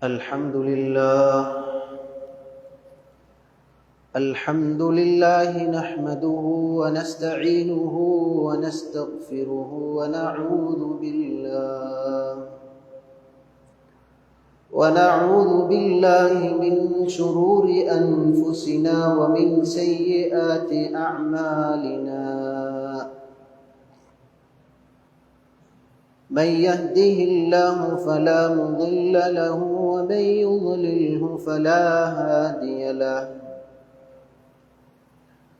الحمد لله نحمده ونستعينه ونستغفره ونعوذ بالله من شرور أنفسنا ومن سيئات أعمالنا. من يهده الله فلا مضل له ومن يضلله فلا هادي له.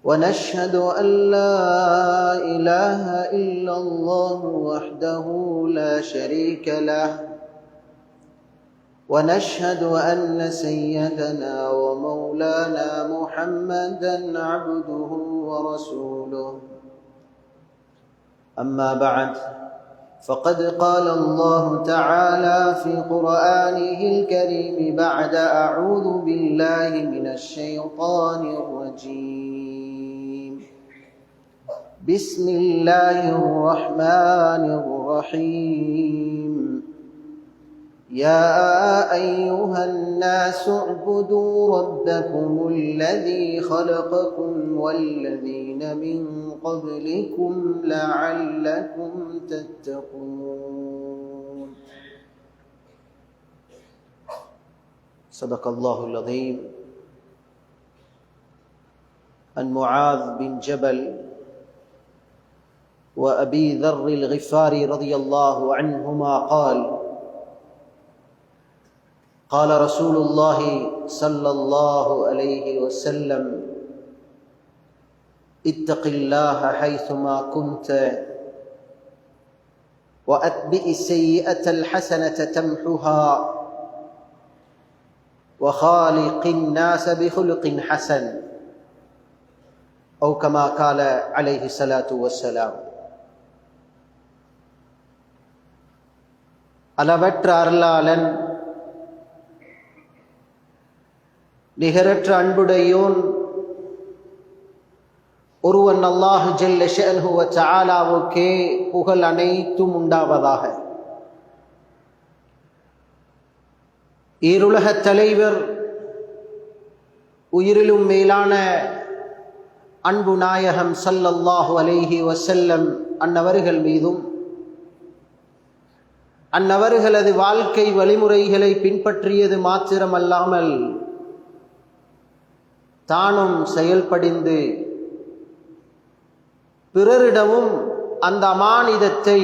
ونشهد أن لا إله إلا الله وحده لا شريك له. ونشهد أن سيدنا ومولانا محمدا عبده ورسوله. أما بعد، فقد قال الله تعالى في قرآنه الكريم بعد أعوذ بالله من الشيطان الرجيم. بسم الله الرحمن الرحيم. يا أيها الناس اعبدوا ربكم الذي خلقكم والذين من قبلكم لعلكم تتقون. صدق الله العظيم. عن معاذ بن جبل وأبي ذر الغفاري رضي الله عنهما قال: قال رسول الله صلى الله عليه وسلم: اتق الله حيثما كنت وأتبع السيئة الحسنة تمحها وخالق الناس بخلق حسن، أو كما قال عليه الصلاة والسلام. அளவற்ற அருளாளன், நிகரற்ற அன்புடையோன் ஒருவன் அல்லாஹ் ஜல்ல ஷஅனுஹு வ தஆலாவுக்கே புகழ் அனைத்தும் உண்டாவதாக. ஈருலகத் தலைவர், உயிரிலும் மேலான அன்பு நாயகம் ஸல்லல்லாஹு அலைஹி வஸல்லம் அன்னவர்கள் மீதும் அன்னவர்களது வாழ்க்கை வழிமுறைகளை பின்பற்றியது மாத்திரமல்லாமல் தானும் செயல்படிந்து பிறரிடமும் அந்த அமானிதத்தை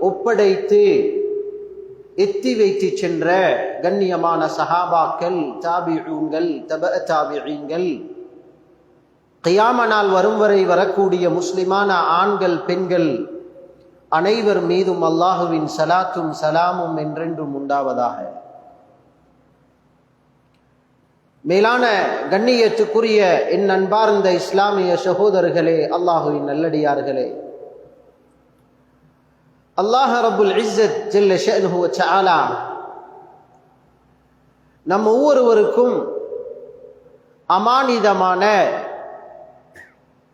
ஒப்படைத்து எத்தி வைத்து சென்ற கண்ணியமான சஹாபாக்கள், தாபிஊன்கள், தபஅ தாபிஈன்கள், கியாம நாள் வரும் வரை வரக்கூடிய முஸ்லிமான ஆண்கள், பெண்கள் அனைவர் மீதும் அல்லாஹுவின் ஸலாத்தும் ஸலாமும் என்றென்றும் உண்டாவதாக. மேலான கண்ணியத்துக்குரிய என் அன்பார்ந்த இஸ்லாமிய சகோதரர்களே, அல்லாஹுவின் நல்லடியார்களே, அல்லாஹ் ரப்புல் இஸ்ஸத் ஜல்ல ஷஅனுஹு வ தஆலா நம் ஒவ்வொருவருக்கும் அமானிதமான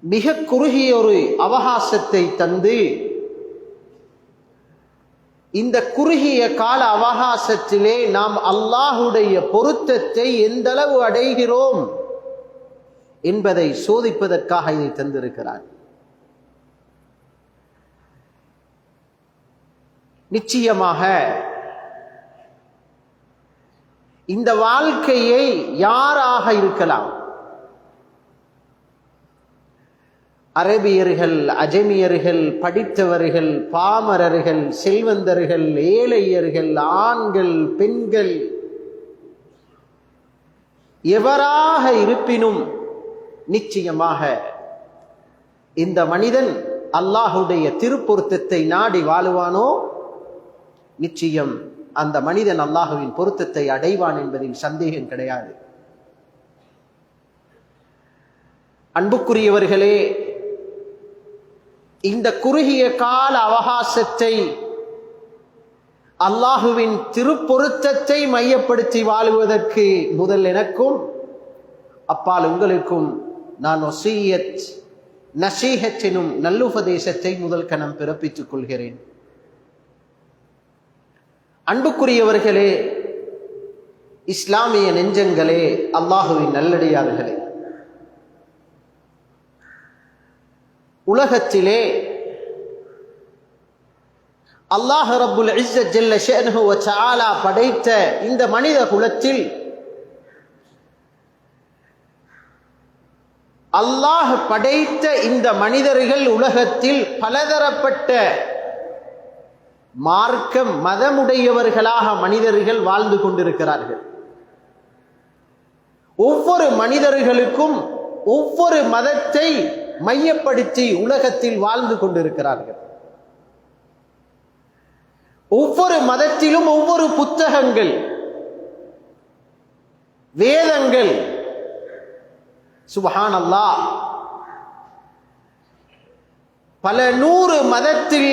மிக குறுகிய ஒரு அவகாசத்தை தந்து, இந்த குறுகிய கால அவகாசத்திலே நாம் அல்லாஹுடைய பொருத்தத்தை எந்தளவு அடைகிறோம் என்பதை சோதிப்பதற்காக இதை தந்திருக்கிறார். நிச்சயமாக இந்த வாழ்க்கையை யாராக இருக்கலாம், அரபியர்கள், அஜமியர்கள், படித்தவர்கள், பாமரர்கள், செல்வந்தர்கள், ஏழையர்கள், ஆண்கள், பெண்கள், எவராக இருப்பினும் நிச்சயமாக இந்த மனிதன் அல்லாஹுடைய திருப்பொருத்தத்தை நாடி வாழுவானோ நிச்சயம் அந்த மனிதன் அல்லாஹுவின் பொருத்தத்தை அடைவான் என்பதில் சந்தேகம் கிடையாது. அன்புக்குரியவர்களே, இந்த குறுகிய கால அவகாசத்தை அல்லாஹுவின் திருப்பொருத்தத்தை மையப்படுத்தி வாழுவதற்கு முதல் எனக்கும் அப்பால் உங்களுக்கும் நான் வஸியத் நசீஹத் எனும் நல்லுபதேசத்தை முதல் கணம் பிறப்பித்துக் கொள்கிறேன். அன்புக்குரியவர்களே, இஸ்லாமிய நெஞ்சங்களே, அல்லாஹுவின் நல்லடியார்களே, உலகத்திலே அல்லாஹ் ரப்புல் இஸ்ஸத் ஜல்ல ஷஅனுஹு வ தஆலா படைத்த இந்த மனித குலத்தில் அல்லாஹ் படைத்த இந்த மனிதர்கள் உலகத்தில் பலதரப்பட்ட மார்க்கம் மதமுடையவர்களாக மனிதர்கள் வாழ்ந்து கொண்டிருக்கிறார்கள். ஒவ்வொரு மனிதர்களுக்கும் ஒவ்வொரு மதத்தை மையப்படுத்தி உலகத்தில் வாழ்ந்து கொண்டிருக்கிறார்கள். ஒவ்வொரு மதத்திலும் ஒவ்வொரு புத்தகங்கள், வேதங்கள். சுப்ஹானல்லாஹ், பல நூறு மதத்தில்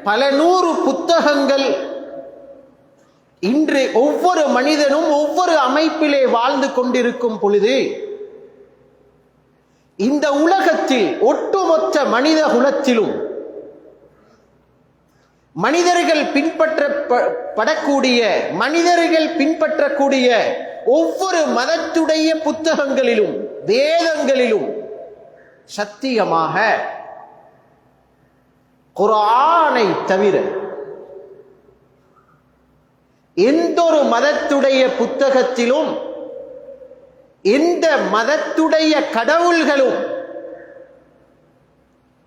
பல நூறு புத்தகங்கள். இன்று ஒவ்வொரு மனிதனும் ஒவ்வொரு அமைப்பிலே வாழ்ந்து கொண்டிருக்கும் பொழுது இந்த உலகத்தில் ஒட்டுமொத்த மனித குலத்திலும் மனிதர்கள் பின்பற்றக்கூடிய ஒவ்வொரு மதத்துடைய புத்தகங்களிலும் வேதங்களிலும் சத்தியமாக குர்ஆனை தவிர எந்தொரு மதத்துடைய புத்தகத்திலும் எந்த மதத்துடைய கடவுள்களும்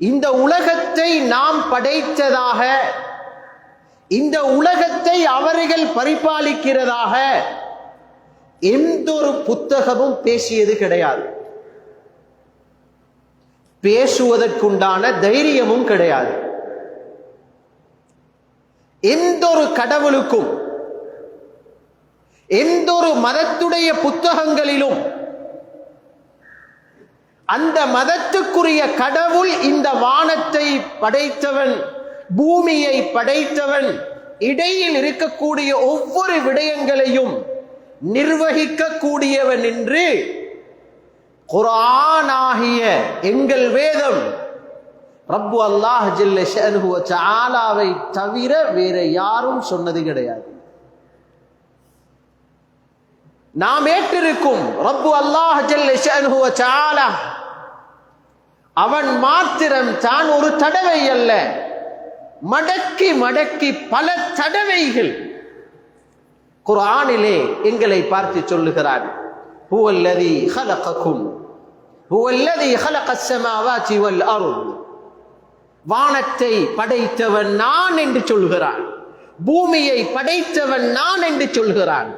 இந்த உலகத்தை நாம் படைத்ததாக, இந்த உலகத்தை அவர்கள் பரிபாலிக்கிறதாக எந்தொரு புத்தகமும் பேசியது கிடையாது. பேசுவதற்குண்டான தைரியமும் கிடையாது. எந்தொரு கடவுளுக்கும் எந்தொரு மதத்துடைய புத்தகங்களிலும் அந்த மதத்துக்குரிய கடவுள் இந்த வானத்தை படைத்தவன், பூமியை படைத்தவன், இடையில் இருக்கக்கூடிய ஒவ்வொரு விடயங்களையும் நிர்வகிக்கக்கூடியவன் என்று குர்ஆனாகிய எங்கள் வேதம் ரப்பு அல்லாஹ் ஜல்ல ஷஅனுஹு வ தஆலாவை தவிர வேற யாரும் சொன்னது கிடையாது. நாம் ஏற்றிருக்கும் ரப்பு அல்லாஹ் ஜல்ல ஷஅனுஹு வ தஆலா அவன் மாத்திரம் தான் ஒரு தடவை அல்ல, மடக்கி மடக்கி பல தடவைகள் குர்ஆனிலே எங்களை பார்த்து சொல்லுகிறான். ஹுவல்லதி ஹலககும் ஹுவல்லதி ஹலகஸ் ஸமாவாதி வல் அர்த், வானத்தை படைத்தவன் நான் என்று சொல்கிறான், பூமியை படைத்தவன் நான் என்று சொல்கிறான்,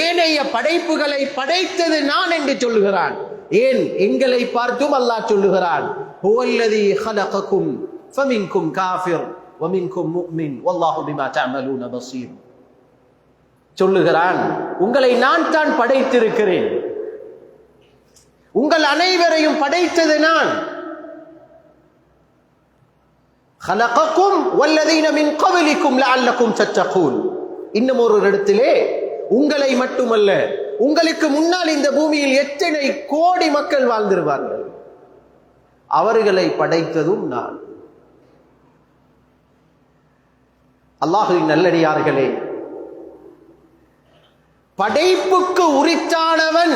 ஏனைய படைப்புகளை படைத்தது நான் என்று சொல்கிறான். ஏன் எங்களை பார்த்தும் அல்லாஹ் சொல்லுகிறான், ஹுவல்லதி ஹலககும் ஃபமின்கும் காஃபிர் வமின்கும் முஃமின் வல்லாஹு பிமா தஅமலூன பஸீர். சொல்லுகிறான், உங்களை நான் தான் படைத்திருக்கிறேன், உங்கள் அனைவரையும் படைத்தது நான். خلقكم والذين من قبلكم لعلكم تتقون. இன்னும் ஒரு இடத்திலே உங்களை மட்டுமல்ல, உங்களுக்கு முன்னால் இந்த பூமியில் எத்தனை கோடி மக்கள் வாழ்ந்திருப்பார்கள், அவர்களை படைத்ததும் நான். அல்லாஹ்வின் நல்லடியார்களே, படைப்புக்கு உரித்தானவன்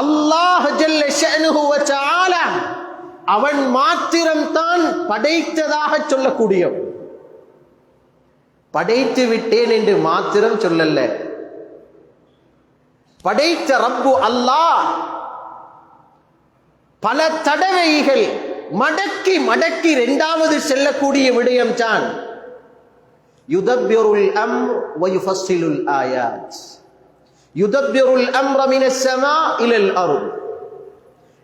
அல்லாஹ் ஜல்ல ஷஅனுஹு வ தஆலா. அவன் மாத்திரம்தான் படைத்ததாக சொல்லக்கூடியவன். படைத்து விட்டேன் என்று மாத்திரம் சொல்லல. படைத்த ரப்பு அல்லாஹ் பல தடவைகள் மடக்கி மடக்கி இரண்டாவது செல்லக்கூடிய விடயம் தான் யுதப்பிருல் அம்ர் வ யுஃபஸ்ஸிலுல் ஆயாத். யுதப்பிருல் அம்ர மினஸ் ஸமா இலல் அர்த்.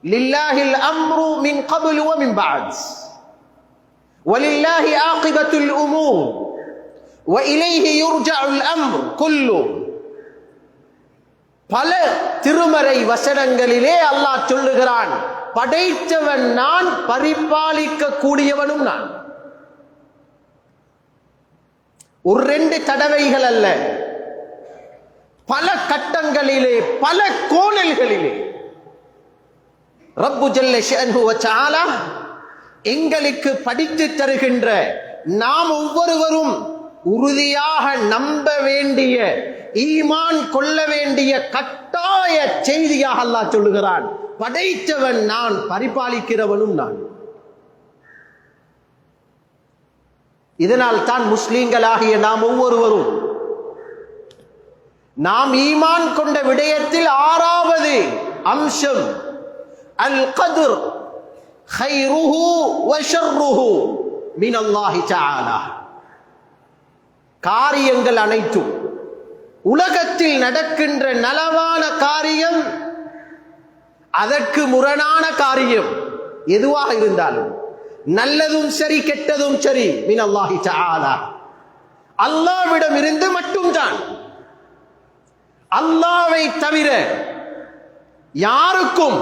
லில்லாஹில் அம்ரு மின் கப்லு வ மின் பஅத். வலில்லாஹி ஆகிபத்துல் உமூர் வ இலைஹி யுர்ஜஉல் அம்ர் குல்லு. பல திருமறை வசனங்களிலே அல்லாஹ் சொல்லுகிறான், படைத்தவன் நான், பரிபாலிக்க கூடியவனும் நான். ஒரு ரெண்டு தடவைகள் அல்ல, பல கட்டங்களிலே பல கோணல்களிலே ரப்பு ஜல்ல ஷஅனுஹு வ தஆலா எங்களுக்கு படித்து தருகின்ற, நாம் ஒவ்வொருவரும் உறுதியாக நம்ப வேண்டிய, ஈமான் கொள்ள வேண்டிய கட்டாய செய்தியாக அல்லாஹ் சொல்லுகிறான். படைத்தவன் நான், பரிபாலிக்கிறவனும் நான். இதனால் தான் முஸ்லிம்களாகிய நாம் ஒவ்வொருவரும் நாம் ஈமான் கொண்ட விடயத்தில் 6வது அம்சம் அல் கத்ர் கைருஹு வ ஷர்ருஹு மினல்லாஹி தஆலா. காரியங்கள் அனைத்தும், உலகத்தில் நடக்கின்ற நலவான காரியம், அதற்கு முரணான காரியம் எதுவாக இருந்தாலும், நல்லதும் சரி கெட்டதும் சரி, மினல்லாஹி தஆலா, அல்லாஹ்விடம் இருந்து மட்டும்தான். அல்லாஹ்வை தவிர யாருக்கும்,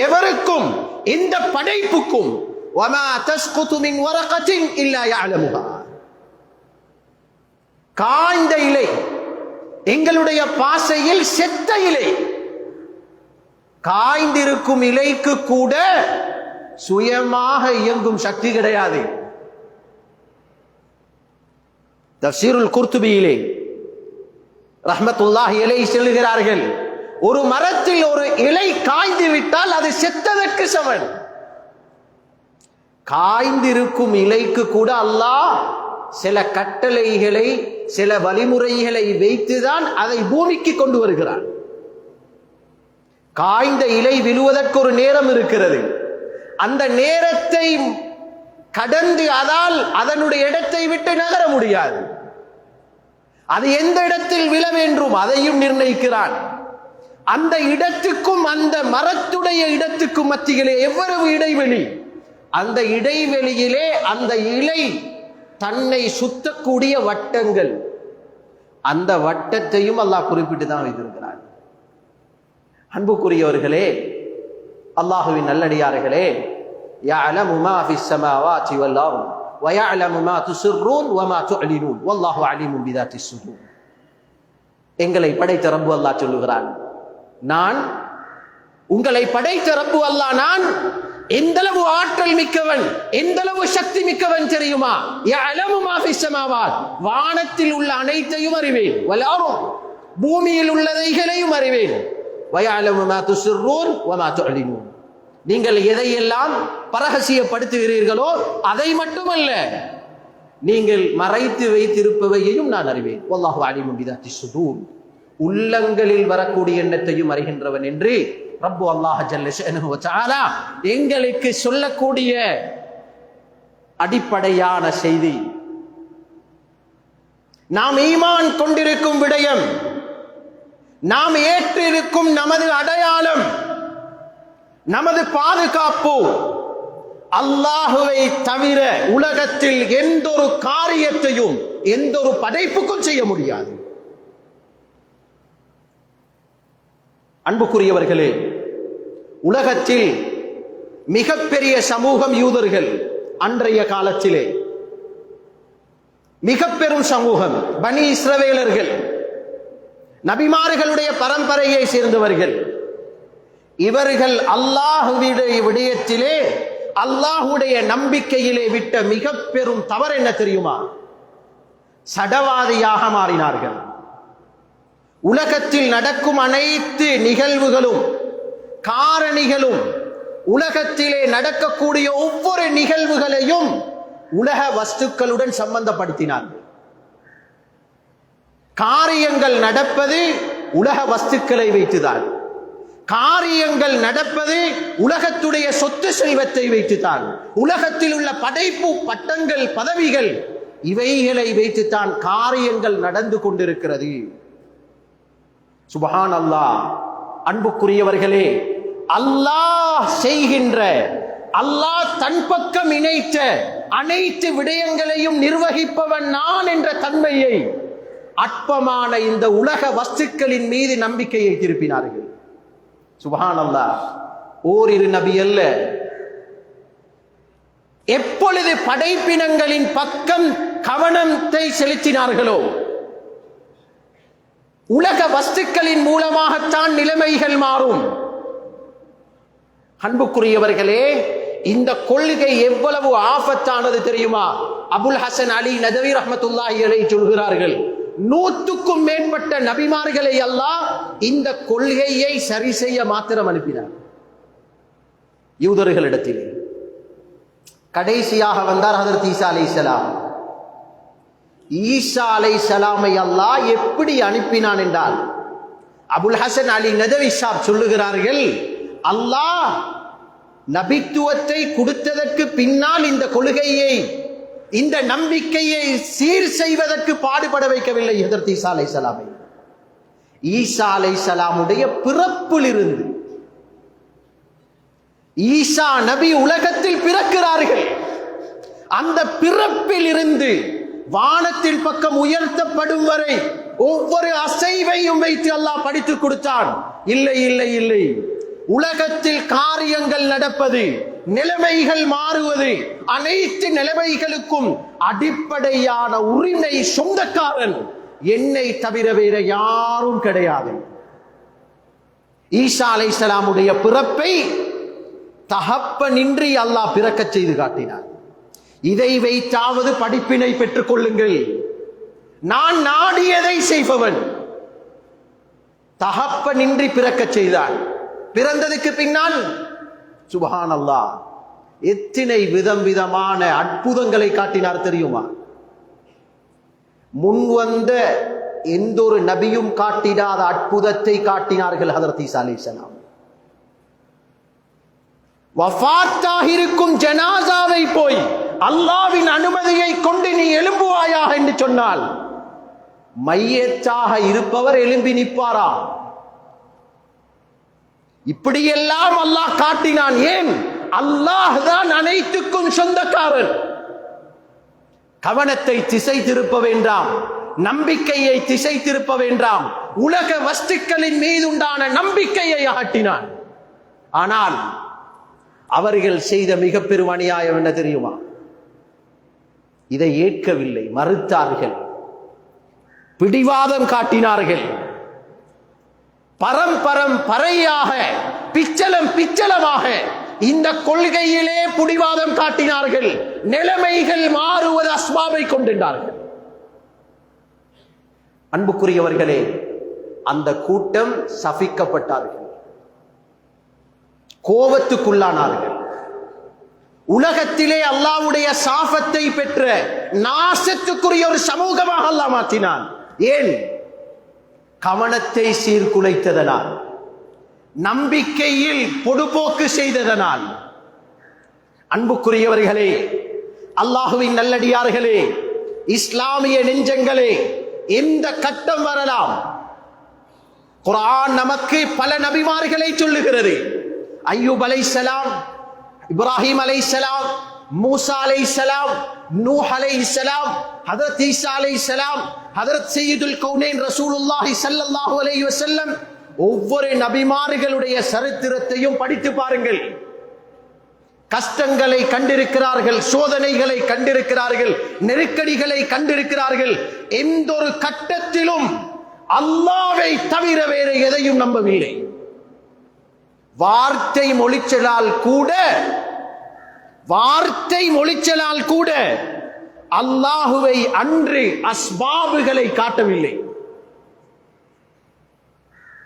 எவருக்கும், இந்த படைப்புக்கும் வமா தஸ்குது மின் வரகத்தின் இல்லா யஅலமுஹா. காய்ந்த இலை, எங்களுடைய பாசையில் செத்த இலை, காய்ந்திருக்கும் இலைக்கு கூட சுயமாக இயங்கும் சக்தி கிடையாது. தஃசீருல் குர்துபியிலே ரஹ்மத்துல்லாஹி அலைஹி சொல்கிறார்கள், ஒரு மரத்தில் ஒரு இலை காய்ந்து விட்டால் அது செத்ததற்கு சமன். காய்ந்திருக்கும் இலைக்கு கூட அல்லாஹ் சில கட்டளைகளை, சில வழிமுறைகளை வைத்துதான் அதை பூமிக்கு கொண்டு வருகிறான். காய்ந்த இலை விழுவதற்கு ஒரு நேரம் இருக்கிறது. அந்த நேரத்தை கடந்து அதால் அதனுடைய இடத்தை விட்டு நகர முடியாது. அது எந்த இடத்தில் விழ வேண்டும் அதையும் நிர்ணயிக்கிறான். அந்த இடத்துக்கும் அந்த மரத்துடைய இடத்துக்கும் மத்தியிலே எவ்வளவு இடைவெளி, அந்த இடைவெளியிலே அந்த இலை தன்னை சுத்தக்கூடிய வட்டங்கள், அந்த வட்டத்தையும் அல்லாஹ் குறிப்பிட்டு தான் வைத்திருக்கிறார். அன்புக்குரியவர்களே, அல்லாஹுவின் நல்லடியார்களே, யஅலமு மா ஃபிஸ் ஸமாவாதி வல் அர்த் வ யஅலமு மா துஸிர்ரூன் வ மா துஅலினூன் வல்லாஹு அலீமுன் பிதாத்திஸ் ஸுதூர். எங்களை படைத்த ரப்பு அல்லாஹ் சொல்லுகிறான், நான் உங்களை படைத்த ரப்பு அல்லாஹ், நான் எந்தளவு ஆற்றல் மிக்கவன், எந்தளவு சக்தி மிக்கவன் தெரியுமா? யஅலமு மா ஃபிஸ் ஸமாவாத், வானத்தில் உள்ள அனைத்தையும் அறிவேன், வல் அர்த், பூமியில் உள்ளதைகளையும் அறிவேன், வ யஅலமு மா துஸிர்ரூன் வ மா துஅலினூன், நீங்கள் எதையெல்லாம் பரகசியப்படுத்துகிறீர்களோ அதை மட்டுமல்ல, நீங்கள் மறைத்து வைத்திருப்பவையையும் நான் அறிவேன். வல்லாஹு அலீமுன் பிதாத்திஸ் ஸுதூர், உள்ளங்களில் வரக்கூடிய எண்ணத்தையும் அறிகின்றவன் என்று ரப்பு அல்லாஹ் ஜல்ல ஷஅனுஹு வ தஆலா எங்களுக்கு சொல்லக்கூடிய அடிப்படையான செய்தி. நாம் ஈமான் கொண்டிருக்கும் விடயம், நாம் ஏற்றிருக்கும் நமது அடையாளம், நமது பாதுகாப்பு, அல்லாஹுவை தவிர உலகத்தில் எந்த ஒரு காரியத்தையும் எந்த ஒரு படைப்புக்கும் செய்ய முடியாது. அன்புக்குரியவர்களே, உலகத்தில் மிகப்பெரிய சமூகம் யூதர்கள். அன்றைய காலத்திலே மிக பெரும் சமூகம் பனி இஸ்ரவேலர்கள், நபிமார்களுடைய பரம்பரையை சேர்ந்தவர்கள். இவர்கள் அல்லாஹுடைய விடயத்திலே, அல்லாஹுடைய நம்பிக்கையிலே விட்ட மிக பெரும் தவறு என்ன தெரியுமா? சடவாதியாக மாறினார்கள். உலகத்தில் நடக்கும் அனைத்து நிகழ்வுகளும், காரணிகளும், உலகத்திலே நடக்கக்கூடிய ஒவ்வொரு நிகழ்வுகளையும் உலக வஸ்துக்களுடன் சம்பந்தப்படுத்தினார்கள். காரியங்கள் நடப்பது உலக வஸ்துக்களை வைத்துதான், காரியங்கள் நடப்பது உலகத்துடைய சொத்து செல்வத்தை வைத்துத்தான், உலகத்தில் உள்ள படைப்பு பட்டங்கள் பதவிகள் இவைகளை வைத்துத்தான் காரியங்கள் நடந்து கொண்டிருக்கிறது. சுப்ஹான் அல்லாஹ். அன்புக்குரியவர்களே, அல்லாஹ் செய்கின்ற, அல்லாஹ் தன் பக்கம் இணைத்த அனைத்து விடயங்களையும் நிர்வகிப்பவன் நான் என்ற தன்மையை அற்பமான இந்த உலக வஸ்துக்களின் மீது நம்பிக்கையை திருப்பினார்கள். சுப்ஹான் அல்லாஹ். ஓரிரு நபி அல்ல, எப்பொழுது படைப்பினங்களின் பக்கம் கவனத்தை செலுத்தினார்களோ, உலக வஸ்துக்களின் மூலமாகத்தான் நிலைமைகள் மாறும். அன்புக்குரியவர்களே, இந்த கொள்கை எவ்வளவு ஆபத்தானது தெரியுமா? அபுல் ஹசன் அலி நதவி ரஹ்மத்துல்லாஹி அலைஹி சொல்கிறார்கள், 100க்கும் மேற்பட்ட நபிமார்களை அல்லாஹ் இந்த கொள்கையை சரி செய்ய மாத்திரம் அனுப்பினார் யூதர்களிடத்திலே. கடைசியாக வந்தார் ஹஜ்ரத் ஈசா அலைஹிஸ்ஸலாம். ஈசா அலைஹிஸ்ஸலாமை அல்லாஹ் எப்படி அனுப்பினான் என்றால், அபுல் ஹசன் அலி நதவி ஷாப் சொல்லுகிறார்கள், அல்லாஹ் நபித்துவத்தை கொடுத்ததற்கு பின்னால் இந்த கொள்கையை, இந்த நம்பிக்கையை சீர் செய்வதற்கு பாடுபட வைக்கவில்லை ஹஜ்ரத் ஈசா அலைஹிஸ்ஸலாமை. ஈசா அலைஹிஸ்ஸலாமுடைய பிறப்பிலிருந்து ஈசா நபி உலகத்தில் பிறக்கிறார்கள். அந்த பிறப்பில் இருந்து வானத்தின் பக்கம் உயர்த்தப்படும் வரை ஒவ்வொரு அசைவையும் வைத்து அல்லாஹ் படித்துக் கொடுத்தான். இல்லை இல்லை இல்லை, உலகத்தில் காரியங்கள் நடப்பது, நிலைமைகள் மாறுவது, அனைத்து நிலைமைகளுக்கும் அடிப்படையான உரிமை சொந்தக்காரன் என்னை தவிர வேற யாரும் கிடையாது. ஈசா அலைஹிஸ்ஸலாமுடைய பிறப்பை தகப்பனின்றி அல்லாஹ் பிறக்க செய்து காட்டினார். இதை வைத்தாவது படிப்பினை பெற்றுக் கொள்ளுங்கள். நான் நாடியதை செய்பவன். தகப்பனின்றி பிறக்க செய்தான். பிறந்ததுக்கு பின்னால் சுப்ஹானல்லாஹ் எத்தனை விதமான அற்புதங்களை காட்டினார் தெரியுமா? முன்வந்த எந்த ஒரு நபியும் காட்டிடாத அற்புதத்தை காட்டினார்கள் ஹஜ்ரத் ஈசா அலைஹிஸ்ஸலாம். வஃபாத்தாக இருக்கும் ஜனாசாவை போய் அல்லாஹ்வின் அனுமதியை கொண்டு நீ எழும்புவாயாக என்று சொன்னால், மையத்தாக இருப்பவர் எழும்பி நிற்பாரா? இப்படியெல்லாம் அல்லாஹ் காட்டினான். ஏன்? அல்லாஹ் தான் அனைத்துக்கும் சொந்தக்காரன். கவனத்தை திசை திருப்ப வேண்டாம், நம்பிக்கையை திசை திருப்ப வேண்டாம். உலக வஸ்துக்களின் மீது உண்டான நம்பிக்கையை ஆட்டினான். ஆனால் அவர்கள் செய்த மிக பெரும் அநியாயம் என்ன தெரியுமா? இதை ஏற்கவில்லை, மறுத்தார்கள், பிடிவாதம் காட்டினார்கள். பரம்பரையாக பிச்சலமாக இந்த கொள்கையிலே பிடிவாதம் காட்டினார்கள். நிலைமைகள் மாறுவது அஸ்பாபை கொண்டார்கள். அன்புக்குரியவர்களே, அந்த கூட்டம் சபிக்கப்பட்டார்கள், கோபத்துக்குள்ளானார்கள். உலகத்திலே அல்லாஹ்வுடைய சாபத்தை பெற்ற நாசத்துக்குரிய ஒரு சமூகமாக அல்லாஹ் மாற்றினான். ஏன்? கவனத்தை சீர்குலைத்ததனால், நம்பிக்கையில் பொடுபோக்கு செய்ததனால். அன்புக்குரியவர்களே, அல்லாஹுவின் நல்லடியார்களே, இஸ்லாமிய நெஞ்சங்களே, எந்த கட்டம் வரலாம். குர்ஆன் நமக்கு பல நபிமார்களை சொல்லுகிறது. அய்யூப் அலைஹிஸ்ஸலாம், இப்ராஹிம் அலைஹிஸ்ஸலாம், மூசா அலைஹிஸ்ஸலாம், நூஹ் அலைஹிஸ்ஸலாம், ஹஜ்ரத் ஈசா அலைஹிஸ்ஸலாம், ஹஜ்ரத் சய்யிதுல் கௌனைன் ரசூலுல்லாஹி ஸல்லல்லாஹு அலைஹி வஸல்லம். ஒவ்வொரு நபிமார்களுடைய சரித்திரத்தையும் படித்து பாருங்கள். கஷ்டங்களை கண்டிருக்கிறார்கள், சோதனைகளை கண்டிருக்கிறார்கள், நெருக்கடிகளை கண்டிருக்கிறார்கள். எந்த ஒரு கட்டத்திலும் அல்லாஹ்வை தவிர வேறு எதையும் நம்பவில்லை. வார்த்தை மொழிச்சலால் கூட அல்லாஹுவை அன்று அஸ்பாபுகளை காட்டவில்லை.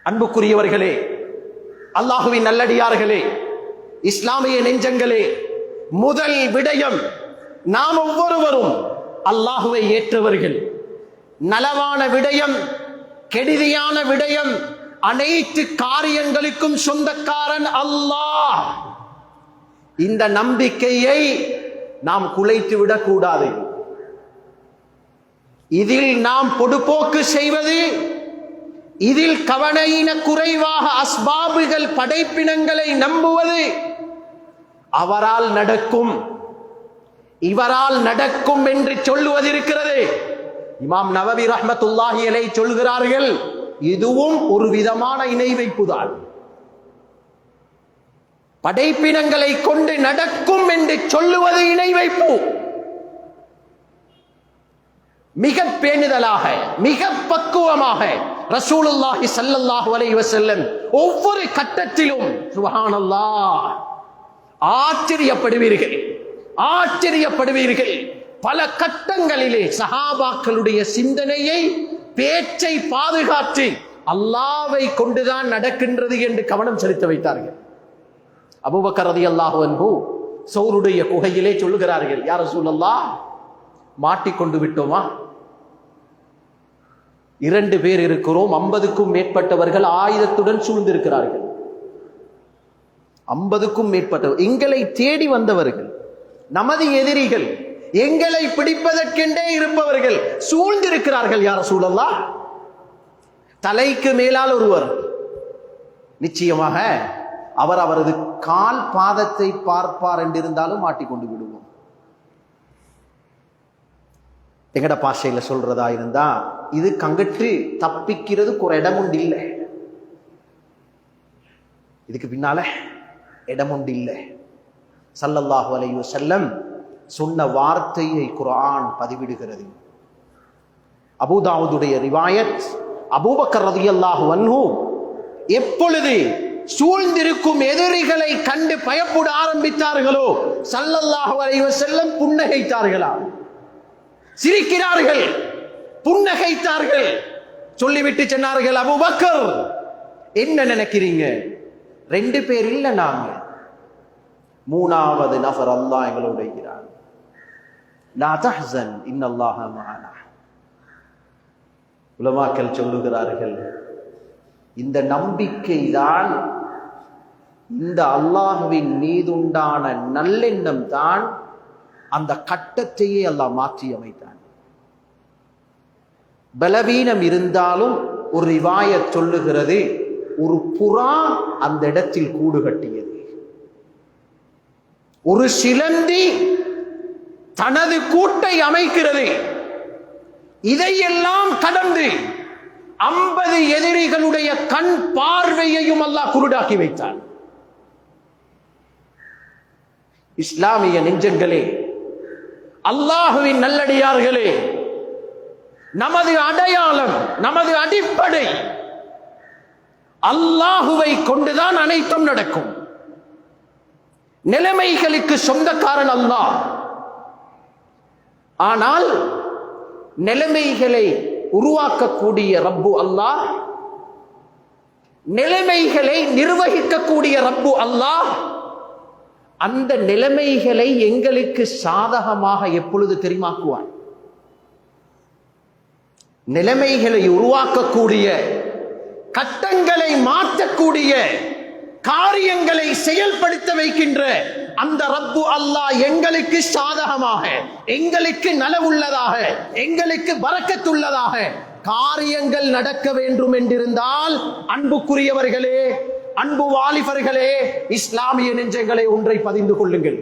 அன்புக்குரியவர்களே, அல்லாஹுவின் நல்லடியார்களே, இஸ்லாமிய நெஞ்சங்களே, முதல் விடயம், நாம் ஒவ்வொருவரும் அல்லாஹுவை ஏற்றவர்கள். நலவான விடயம், கெடுதியான விடயம், அனைத்து காரியங்களுக்கும் சொந்தக்காரன் அல்லாஹ். இந்த நம்பிக்கையை நாம் குலைத்து விடக்கூடாது. இதில் நாம் பொடுபோக்கு செய்வது, இதில் கவனையின குறைவாக அஸ்பாபுகள் படைப்பினங்களை நம்புவது, அவரால் நடக்கும் இவரால் நடக்கும் என்று சொல்லுவது இருக்கிறது. இமாம் நவவி ரஹ்மத்துல்லாஹி அலைஹி சொல்கிறார்கள், இதுவும் ஒரு விதமான இணை வைப்புதான். படைப்பினங்களை கொண்டு நடக்கும் என்று சொல்லுவது இணை வைப்பு. மிக பேணுதலாக, மிக பக்குவமாக ரசூலுல்லாஹி ஸல்லல்லாஹு அலைஹி வஸல்லம் ஒவ்வொரு கட்டத்திலும் சுப்ஹானல்லாஹ் ஆச்சரியப்படுவீர்கள். பல கட்டங்களிலே சஹாபாக்களுடைய சிந்தனையை, பேச்சை பாதுகாத்து அல்லாஹ்வை கொண்டுதான் நடக்கின்றது என்று கவனம் செலுத்த வைத்தார்கள். அபூபக்கர் ரலியல்லாஹு அன்ஹு சௌருடைய குகையிலே சொல்லுகிறார்கள், யா ரசூலல்லாஹ், மாட்டிக்கொண்டு விட்டோமா? 2 பேர் இருக்கிறோம், 50க்கும் மேற்பட்டவர்கள் ஆயுதத்துடன் சூழ்ந்திருக்கிறார்கள். 50க்கும் மேற்பட்டவர் எங்களை தேடி வந்தவர்கள், நமது எதிரிகள், எங்களை பிடிப்பதற்கென்றே இருப்பவர்கள் சூழ்ந்திருக்கிறார்கள். யா ரசூலல்லாஹ், தலைக்கு மேலால் ஒருவர், நிச்சயமாக அவர் அவரது கால் பாதத்தை பார்ப்பார் என்றிருந்தாலும் மாட்டிக்கொண்டு விடுவோம். எங்கட பாஷையில சொல்றதா இருந்தா, இது கங்கட்டு தப்பிக்கிறதுக்கு ஒரு இடம் உண்டு இல்லை, இதுக்கு பின்னால இடம் உண்டு இல்லை. ஸல்லல்லாஹு அலைஹி வஸல்லம் சொன்ன வார்த்தையை குர்ஆன் பதிவிடுகிறது. அபூதாவுதுடைய ரிவாயத், அபூபக்கர் ரலியல்லாஹு அன்ஹு எப்பொழுது சூழ்ந்திருக்கும் எதிரிகளை கண்டு பயப்பட ஆரம்பித்தார்களோ ஸல்லல்லாஹு அலைஹி வஸல்லம் புன்னகைத்தார்களா, சிரிக்கிறார்கள், புன்னகைத்தார்கள். சொல்லிவிட்டு சொன்னார்கள், அபூபக்கர், என்ன நினைக்கிறீங்க? 2 பேர் இல்ல, நாங்க 3வது நபர் அல்லாஹ் எங்களோட இருக்கிறார். லா தஹ்சன் இன்னல்லாஹ மஅனா. உலமாக்கள் சொல்லுகிறார்கள், இந்த நம்பிக்கை தான், இந்த அல்லாஹ்வின் மீதுண்டான நல்லெண்ணம் தான் அந்த கட்டத்தையே அல்லாஹ் மாற்றி அமைத்தான். பலவீனம் இருந்தாலும் ஒரு ரிவாயத் சொல்லுகிறது, ஒரு புறா அந்த இடத்தில் கூடு கட்டியது, ஒரு சிலந்தி தனது கூட்டை அமைக்கிறது. இதையெல்லாம் கடந்து 50 எதிரிகளுடைய கண் பார்வையையும் அல்லாஹ் குருடாக்கி வைத்தான். இஸ்லாமிய நெஞ்சங்களே, அல்லாஹுவின் நல்லடியார்களே, நமது அடையாளம், நமது அடிப்படை அல்லாஹுவை கொண்டுதான் அனைத்தும் நடக்கும். நிலைமைகளுக்கு சொந்தக்காரன் அல்லாஹ். ஆனால் நிலைமைகளை உருவாக்கக்கூடிய ரப்பு அல்லாஹ், நிலைமைகளை நிர்வகிக்கக்கூடிய ரப்பு அல்லாஹ். அந்த நிலைமைகளை எங்களுக்கு சாதகமாக எப்பொழுது தெரியுமாக்குவான்? நிலைமைகளை உருவாக்கக்கூடிய, கட்டங்களை மாற்றக்கூடிய, காரியங்களை செயல்படுத்த வைக்கின்ற அந்த ரப்பு அல்லாஹ் எங்களுக்கு சாதகமாக, எங்களுக்கு நலவுள்ளதாக, எங்களுக்கு பரக்கத்துள்ளதாக காரியங்கள் நடக்க வேண்டும் என்றிருந்தால், அன்புக்குரியவர்களே, அன்பு வாலிபர்களே, இஸ்லாமிய நெஞ்சங்களை ஒன்றை பதிந்து கொள்ளுங்கள்.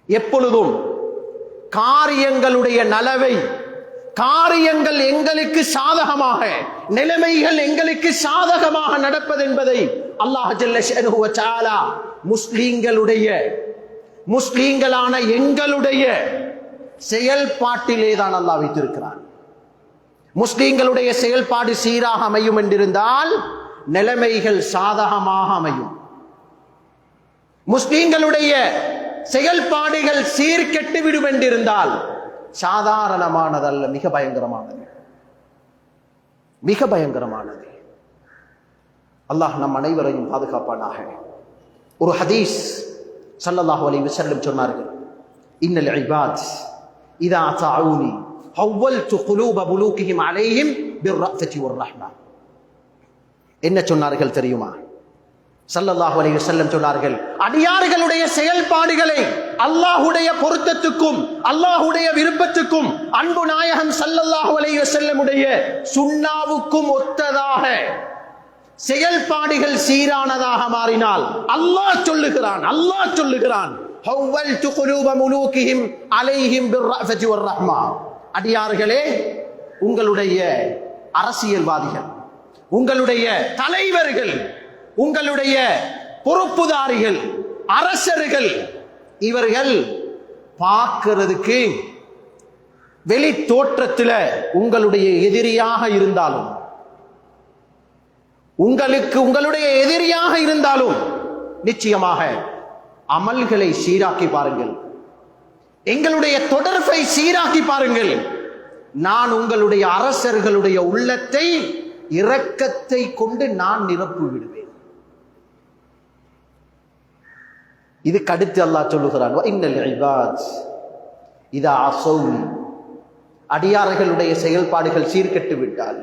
எப்பொழுதும் காரியங்களுடைய நலவை, காரியங்கள் எங்களுக்கு சாதகமாக, நிலைமைகள் எங்களுக்கு சாதகமாக நடப்பது என்பதை அல்லாஹ் ஜல்ல ஷஅனுஹு வ தஆலா முஸ்லிம்களான எங்களுடைய செயல்பாட்டிலே தான் அல்லாஹ் வைத்திருக்கிறான். முஸ்லிம்களுடைய செயல்பாடு சீராக அமையும் என்றிருந்தால் நிலைமைகள் சாதகமாக அமையும். முஸ்லிம்களுடைய செயல்பாடுகள் சீர்கெட்டு விடும் என்றிருந்தால் சாதாரணமானதல்ல, மிக பயங்கரமானது, மிக பயங்கரமானது. அல்லாஹ் நம் அனைவரையும் பாதுகாப்பானாக. ஒரு ஹதீஸ் ஸல்லல்லாஹு அலைஹி வஸல்லம் சொன்னார்கள், இன்னல் இபாத் இதா அஸஊனி ஹவ்வல்து குலூப புலூகிஹிம் அலைஹிம் பிர்ரஃபதி வர்ரஹ்மா. என்ன சொன்னார்கள் தெரியுமா? ஸல்லல்லாஹு அலைஹி வஸல்லம் சொன்னார்கள், அடியார்களுடைய செயல்பாடுகளை அல்லாஹ்வுடைய பொருத்தத்துக்கும் அல்லாஹ்வுடைய விருப்பத்துக்கும் அன்பு நாயகம் ஸல்லல்லாஹு அலைஹி வஸல்லமுடைய சுன்னாவுக்கும் ஒத்ததாக செயல்பாடுகள் சீரானதாக மாறினால் அல்லாஹ் சொல்லுகிறான் ஹவ்வல்து குலூப முலூகிஹிம் அலைஹிம் பிர்ரஃபதி வர்ரஹ்மா. அடியார்களே, உங்களுடைய அரசியல்வாதிகள், உங்களுடைய தலைவர்கள், உங்களுடைய பொறுப்புதாரிகள், அரசர்கள், இவர்கள் பார்க்கிறதுக்கு வெளி தோற்றத்தில் உங்களுடைய எதிரியாக இருந்தாலும், உங்களுடைய எதிரியாக இருந்தாலும் நிச்சயமாக அமல்களை சீராக்கி பாருங்கள். எங்களுடைய தொடர்பை சீராக்கி பாருங்கள். நான் உங்களுடைய அரசர்களுடைய உள்ளத்தை இரக்கத்தை கொண்டு நான் நிரப்பி விடுவேன். இதுக்கு அடுத்து அல்லாஹ் சொல்லுகிறான், இன்னல் இபாத் இதா அஸௌ, அடியார்களுடைய செயல்பாடுகள் சீர்கெட்டு விட்டால்,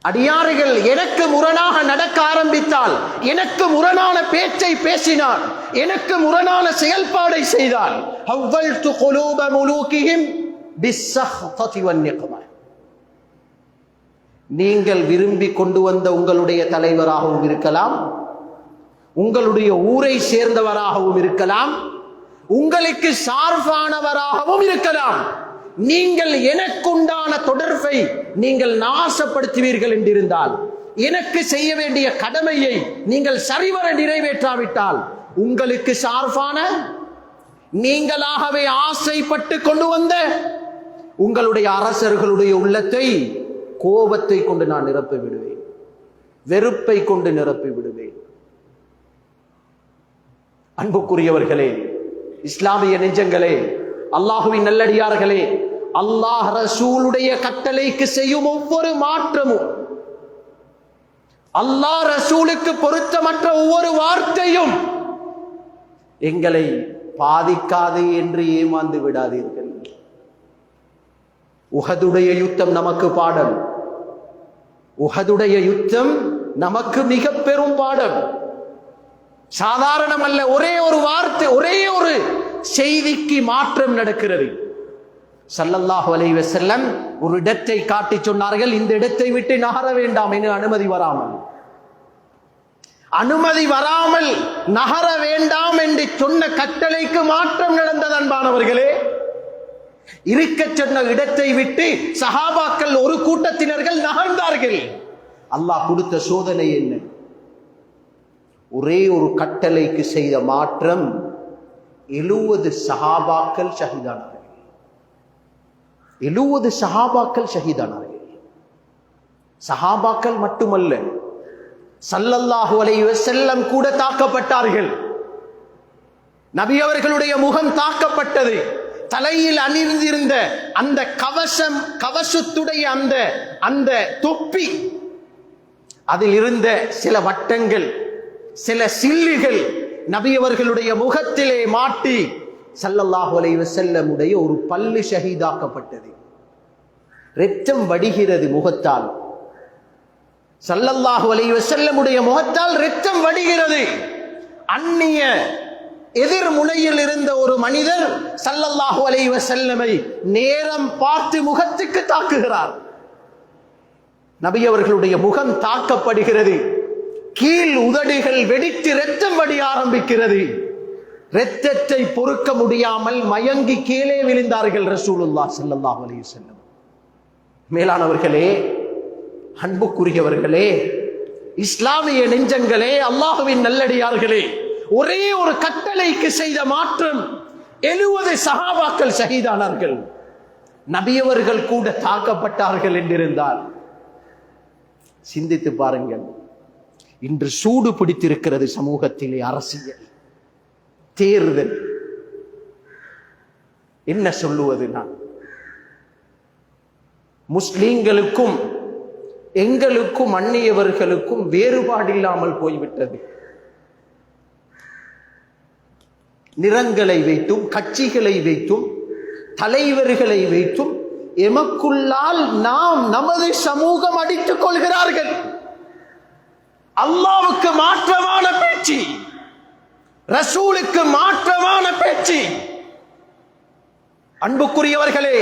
அடியார்கள் எனக்கு முரணாக நடக்க ஆரம்பித்தால், எனக்கு முரணான பேச்சை பேசினார், எனக்கு முரணான செயல்பாடை செய்தால், ஹவ்வல்து குலூப முலூகிஹிம் பிஸ்ஸஹ்ததி வன்னிக்மா, நீங்கள் விரும்பி கொண்டு வந்த உங்களுடைய தலைவராகவும் இருக்கலாம், உங்களுடைய ஊரை சேர்ந்தவராகவும் இருக்கலாம், உங்களுக்கு சார்பானவராகவும் இருக்கலாம், நீங்கள் எனக்குண்டான தொடர்பை நீங்கள் நாசப்படுத்துவீர்கள் என்றிருந்தால், எனக்கு செய்ய வேண்டிய கடமையை நீங்கள் சரிவர நிறைவேற்றாவிட்டால், உங்களுக்கு சார்பான நீங்களாகவே ஆசைப்பட்டு கொண்டு வந்த உங்களுடைய அரசர்களுடைய உள்ளத்தை கோபத்தை கொண்டு நான் நிரப்பி விடுவேன், வெறுப்பை கொண்டு நிரப்பி விடுவேன். அன்புக்குரியவர்களே, இஸ்லாமிய நெஞ்சங்களே, அல்லாஹுவின் நல்லடியார்களே, அல்லாஹ் ரசூலுடைய கட்டளைக்கு செய்யும் ஒவ்வொரு மாற்றமும், அல்லாஹ் ரசூலுக்கு பொருத்தமற்ற ஒவ்வொரு வார்த்தையும் எங்களை பாதிக்காது என்று ஏமாந்து விடாதீர்கள். உஹதுடைய யுத்தம் நமக்கு பாடம், உஹதுடைய யுத்தம் நமக்கு மிக பெரும் பாடம், சாதாரணம் அல்ல. ஒரே ஒரு வார்த்தை, ஒரே ஒரு செய்திக்கு மாற்றம் நடக்கிறது. ஸல்லல்லாஹு அலைஹி வஸல்லம் ஒரு இடத்தை காட்டி சொன்னார்கள், இந்த இடத்தை விட்டு நகர வேண்டாம் என்று. அனுமதி வராமல் நகர வேண்டாம் என்று சொன்ன கட்டளைக்கு மாற்றம் நடந்தது. அன்பானவர்களே, இருக்க சொன்ன இடத்தை விட்டு சஹாபாக்கள் ஒரு கூட்டத்தினர்கள் நகர்ந்தார்கள். அல்லாஹ் கொடுத்த சோதனை என்ன? ஒரே ஒரு கட்டளைக்கு செய்த மாற்றம் 70 சஹாபாக்கள் ஷஹீதானார்கள். 70 சஹாபாக்கள் ஷஹீதானார்கள். சஹாபாக்கள் மட்டுமல்ல, ஸல்லல்லாஹு அலைஹி வஸல்லம் கூட தாக்கப்பட்டார்கள். நபி அவர்களுடைய முகம் தாக்கப்பட்டது. தலையில் அணிந்திருந்த அந்த கவசத்துடைய அந்த தொப்பி, அதில் இருந்த சில வட்டங்கள், சில சில்லுகள் நபி அவர்களுடைய முகத்திலே மாட்டி ஸல்லல்லாஹு அலைஹி வஸல்லம் உடைய ஒரு பல்லு ஷஹீதாக்கப்பட்டது. இரத்தம் வடிகிறது முகத்தால். ஸல்லல்லாஹு அலைஹி வஸல்லம் உடைய முகத்தால் இரத்தம் வடிகிறது. அந்நிய எதிர் முனையில் இருந்த ஒரு மனிதர் ஸல்லல்லாஹு அலைஹி வஸல்லமை நேரம் பார்த்து முகத்துக்கு தாக்குகிறார். நபி அவர்களுடைய முகம் தாக்கப்படுகிறது. கீழ் உதடுகள் வெடித்து இரத்தம் வடிய ஆரம்பிக்கிறது. இரத்தத்தை பொறுக்க முடியாமல் மயங்கி கீழே விழுந்தார்கள் ரசூலுல்லாஹ் ஸல்லல்லாஹு அலைஹி வஸல்லம். மேலானவர்களே, அன்புக்குரியவர்களே, இஸ்லாமிய நெஞ்சங்களே, அல்லாஹுவின் நல்லடியார்களே, ஒரே ஒரு கட்டளைக்கு செய்த மாற்றம் 70 சஹாபாக்கள் ஷஹீதானார்கள். நபியவர்கள் கூட தாக்கப்பட்டார்கள் என்றிருந்தால் சிந்தித்து பாருங்கள். இன்று சூடு பிடித்திருக்கிறது சமூகத்திலே அரசியல், தேர்தல். என்ன சொல்லுவது? நான் முஸ்லிம்களுக்கும் எங்களுக்கும் அந்நியவர்களுக்கும் வேறுபாடில்லாமல் போய்விட்டது. நிறங்களை வைத்தும், கட்சிகளை வைத்தும், தலைவர்களை வைத்தும் எமக்குள்ளால் நாம் நமது சமூகம் அடித்துக் கொள்கிறார்கள். அல்லாஹ்வுக்கு மாற்றமான பேச்சு, ரசூலுக்கு மாற்றமான பேச்சு. அன்புக்குரியவர்களே,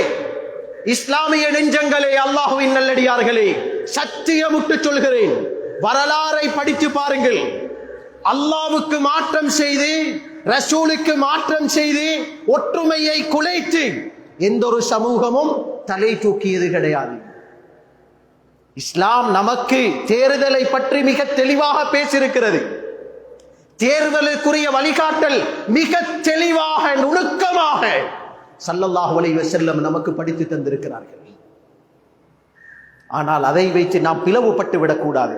இஸ்லாமிய நெஞ்சங்களே, அல்லாஹ்வின் நல்லடியார்களே, சத்தியமுட்டு சொல்கிறேன், வரலாறை படித்து பாருங்கள். அல்லாஹ்வுக்கு மாற்றம் செய்து, ரசூலுக்கு மாற்றம் செய்து, ஒற்றுமையை குலைத்து எந்த ஒரு சமூகமும் தலை தூக்கியது கிடையாது. இஸ்லாம் நமக்கு தேர்தலை பற்றி மிக தெளிவாக பேசியிருக்கிறது. தேர்தலுக்குரிய வழிகாட்டல் மிக தெளிவாக, நுணுக்கமாக ஸல்லல்லாஹு அலைஹி வஸல்லம் நமக்கு படித்து தந்திருக்கிறார்கள். ஆனால் அதை வைத்து நாம் பிளவுபட்டு விடக்கூடாது.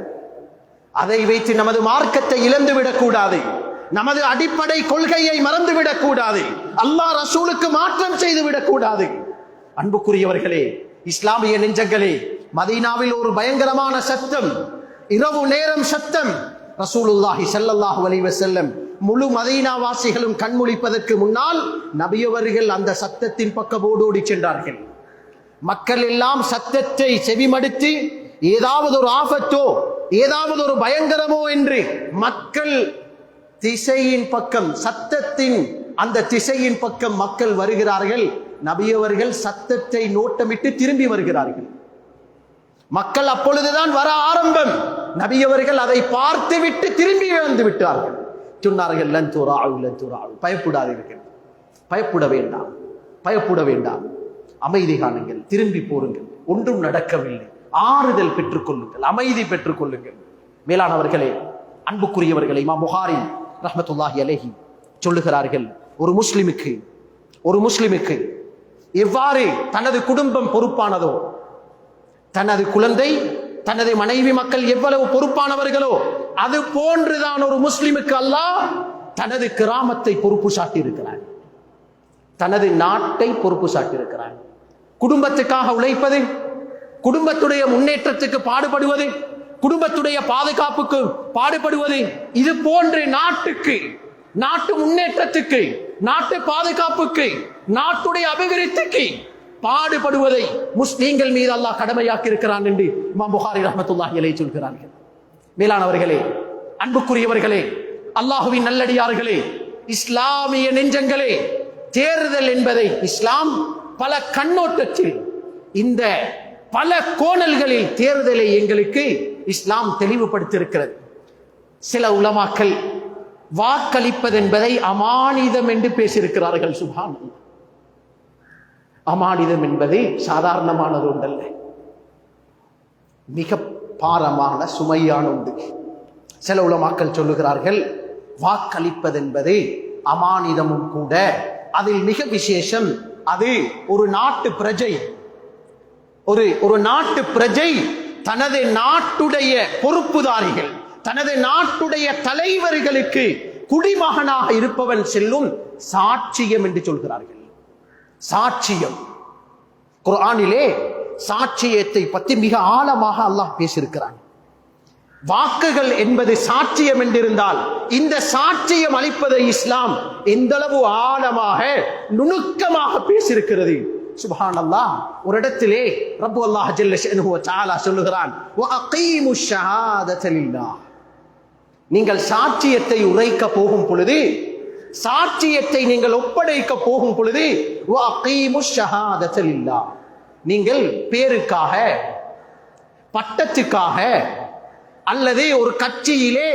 அதை வைத்து நமது மார்க்கத்தை இழந்து விடக்கூடாது. நமது அடிப்படை கொள்கையை மறந்துவிடக் கூடாது. அல்லாஹ் ரசூலுக்கு மாற்றம் செய்து விடக்கூடாது. அன்புக்குரியவர்களே, இஸ்லாமிய நெஞ்சங்களே, மதீனாவில் ஒரு பயங்கரமான சத்தம், இரவு நேரம் சத்தம். ரசூலுல்லாஹி ஸல்லல்லாஹு அலைஹி வஸல்லம் முழு மதீனா வாசிகளும் கண்முழிப்பதற்கு முன்னால் நபியவர்கள் அந்த சத்தத்தின் பக்கம் ஓடோடி சென்றார்கள். மக்கள் எல்லாம் சத்தத்தை செவிமடுத்து ஏதாவது ஒரு ஆபத்தோ ஏதாவது ஒரு பயங்கரமோ என்று மக்கள் திசையின் பக்கம், சத்தத்தின் அந்த திசையின் பக்கம் மக்கள் வருகிறார்கள். நபியவர்கள் சத்தத்தை நோட்டமிட்டு திரும்பி வருகிறார்கள். மக்கள் அப்பொழுதுதான் வர ஆரம்பம். நபியவர்கள் அதை பார்த்து விட்டு திரும்பி வந்து விட்டார்கள். சொன்னார்கள், லன் துராஉ லன் துராஉ, பயப்படாதீர்கள், பயப்பட வேண்டாம், பயப்பட வேண்டாம், அமைதி காணுங்கள், திரும்பி போருங்கள், ஒன்றும் நடக்கவில்லை, ஆறுதல் பெற்றுக் கொள்ளுங்கள், அமைதி பெற்றுக் கொள்ளுங்கள். மேலானவர்களே, அன்புக்குரியவர்களே, இமாம் புகாரி ரஹ்மத்துல்லாஹி அலைஹி சொல்லுகிறார்கள், ஒரு முஸ்லிமுக்கு எவ்வாறு தனது குடும்பம் பொறுப்பானதோ, தனது குழந்தை, தனது மனைவி மக்கள் எவ்வளவு பொறுப்பானவர்களோ, அது போன்றுதான் ஒரு முஸ்லிமுக்கு அல்லாஹ் தனது கிராமத்தை பொறுப்பு சாட்டி இருக்கிறார், தனது நாட்டை பொறுப்பு சாட்டி இருக்கிறார். குடும்பத்துக்காக உழைப்பது, குடும்பத்துடைய முன்னேற்றத்துக்கு பாடுபடுவது, குடும்பத்துடைய பாதுகாப்புக்கு பாடுபடுவது, இது போன்று நாட்டுக்கு, நாட்டு முன்னேற்றத்துக்கு, நாட்டு பாதுகாப்புக்கு, நாட்டுடைய அபிவிருத்திக்கு பாடுபடுவதை முஸ்லிம்கள் மீது அல்லாஹ் கடமையாக்கி இருக்கிறான் என்று இமாம் புகாரி ரஹ்மத்துல்லாஹி அலைஹி சொல்கிறார்கள். மேலானவர்களே, அன்புக்குரியவர்களே, அல்லாஹுவின் நல்லடியார்களே, இஸ்லாமிய நெஞ்சங்களே, தேர்தல் என்பதை இஸ்லாம் பல கண்ணோட்டத்தில், இந்த பல கோணல்களில் தேர்தலை எங்களுக்கு இஸ்லாம் தெளிவுபடுத்தியிருக்கிறது. சில உலமாக்கள் வாக்களிப்பது என்பதை அமானிதம் என்று பேசியிருக்கிறார்கள். சுப்ஹானல்லாஹ், அமானிதம் என்பது சாதாரணமானது ஒன்றல்ல, மிக பாரமான சுமையான ஒன்று. சில உலமாக்கள் சொல்லுகிறார்கள், வாக்களிப்பது என்பது அமானிதமும் கூட, அதில் மிக விசேஷம், அது ஒரு நாட்டு பிரஜை, ஒரு நாட்டு பிரஜை தனது நாட்டுடைய பொறுப்புதாரிகள், தனது நாட்டுடைய தலைவர்களுக்கு குடிமகனாக இருப்பவன் செல்லும் சாட்சியம் என்று சொல்கிறார்கள். சாட்சியம், குர்ஆனிலே சாட்சியத்தை பற்றி மிக ஆழமாக அல்லாஹ் பேசியிருக்கிறான். வாக்குகள் என்பது சாட்சியம் என்றிருந்தால், இந்த சாட்சியம் அளிப்பதை இஸ்லாம் எந்த அளவு ஆழமாக நுணுக்கமாக பேசியிருக்கிறது. சுப்ஹானல்லாஹ், ஒரு இடத்திலே ரப்பு அல்லாஹ் ஜல்ல ஷஅனுஹு வ தஆலா சொல்லுகிறான், வ அகீமுஷ் ஷஹாதத லில்லாஹ், நீங்கள் சாட்சியத்தை உரைக்க போகும் பொழுது, சாட்சியத்தை நீங்கள் ஒப்படைக்க போகும் பொழுது, வ அகீமுஷ் ஷஹாதத லில்லாஹ், நீங்கள் பேருக்காக, பட்டத்துக்காக, அல்லது ஒரு கட்சியிலே